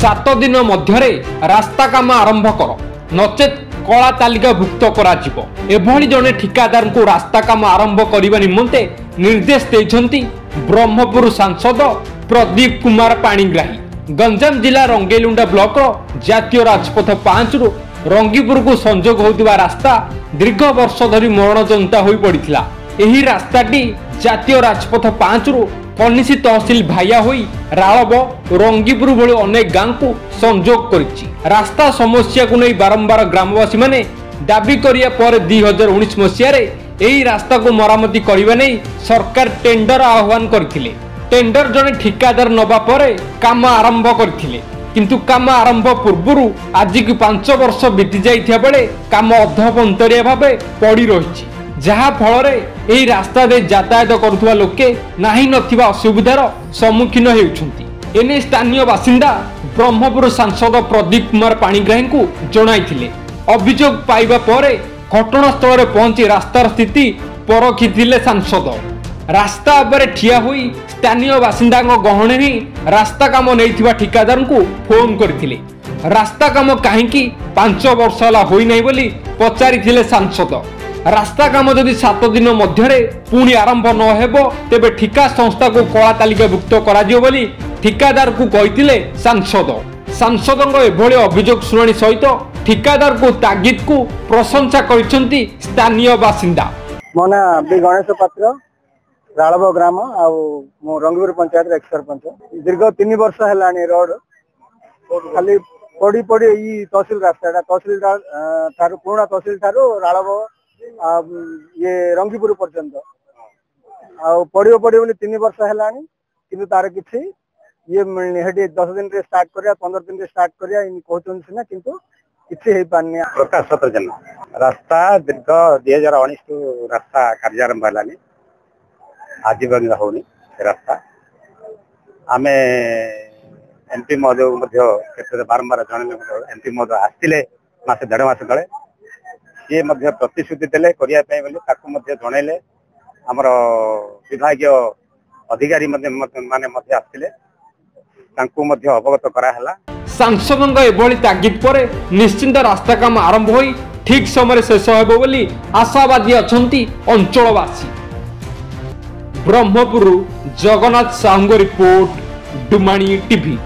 7 दिन मध्य रास्ता काम आरंभ कर नचेत कला तालिकाभुक्त कराजिबो। एभली जने ठिकादार को रास्ता काम आरंभ करने निमंते निर्देश देइछंती ब्रह्मपुर सांसद प्रदीप कुमार पाणिग्राही। गंजाम जिला रंगेलुंडा ब्लॉक जातीय राजपथ 5 रु रंगीपुर को संजोग होतिबा रास्ता दीर्घ वर्ष धरी मरणजंता होई पड़िथिला। एही रास्ताटी जातीय राजपथ 5 रु कनिसी तहसिल भाया होई राळब रंगीपुर भली अनेक गांव को संजोग करिछि। रास्ता समस्या को नहीं बारंबार ग्रामवासी माने दाबी करिया पर 2019 मसिया रे एही रास्ता को मरामती करिबा नै सरकार टेंडर आह्वान करथिले। टेंडर जने ठिकादार नबा परे काम आरंभ करथिले, किंतु काम आरंभ पूर्वरु आज की 5 वर्ष बीती जाइथिया बेले काम अधपंतरिया भाबे पड़ी रहिछि, जहा फल रे एही रास्ता दे यातायात करुवा लोके नाही नथिबा असुविधार सम्मुखीन हेउछंती। एने स्थानीय बासिंदा ब्रह्मपुर सांसद प्रदीप कुमार पाणिग्राही को जणाइथिले। अभियोग पाइबा परे घटनास्थल रे पहुंची रास्तार स्थिति परखिथिले सांसद। रास्ता पर ठिया हुई स्थानीय बासिंदा गहणे ही रास्ता काम नहीं ठिकादार को फोन करथिले। रास्ता काम कहीं 5 वर्ष है होई नहीं बोली पचारि सांसद। रास्ता काम जदि 7 दिन मध्य पुणी आरंभ न हेबो तेबे ठिका संस्था को कला तालिकाभुक्त कराजियो बोली ठिकादार को कहिथिले सांसद। सांसद एभली अभियोग शुणाणी सहित ठिकादार को तागिद को प्रशंसा करिसेंती स्थानीय बासिंदा। मो ना गणेश पात्र राळब ग्राम मो रंगीपुर पंचायत एक्स सरपंच। दीर्घ 3 वर्ष है रोड खाली पड़ी पड़ी तहसिल रास्ता तहसिल पुराना तहसिल ठारू राळब ये रंगीपुर पर्यंत पड़ो पड़ो 3 वर्ष है कि तार किसी ये मिलनी 10 दिन रे स्टार्ट करिया 15 दिन रे स्टार्ट करिया कहउछन सिना किंतु किछि हे पानी। प्रकाश सत्रजन रास्ता दीर्घ 2019 रास्ता कार्यारंभ हलानी आज बंद होनी रास्ता। आम एमपी महोदय क्षेत्र बारंबार जन एमपी महोदय आसते मासे 1.5 मास तले सी प्रतिश्रुति देले करने जनइले आमर विभाग अधिकारी माने आसते अवगत कराला। सांसद एभली तागिद पर निश्चिंत रास्ता काम आरंभ होई ठीक समय शेष हेबो बोली आशावादी अछंती अंचलवासी। ब्रह्मपुर जगन्नाथ साहू रिपोर्ट डुमाणी टीवी।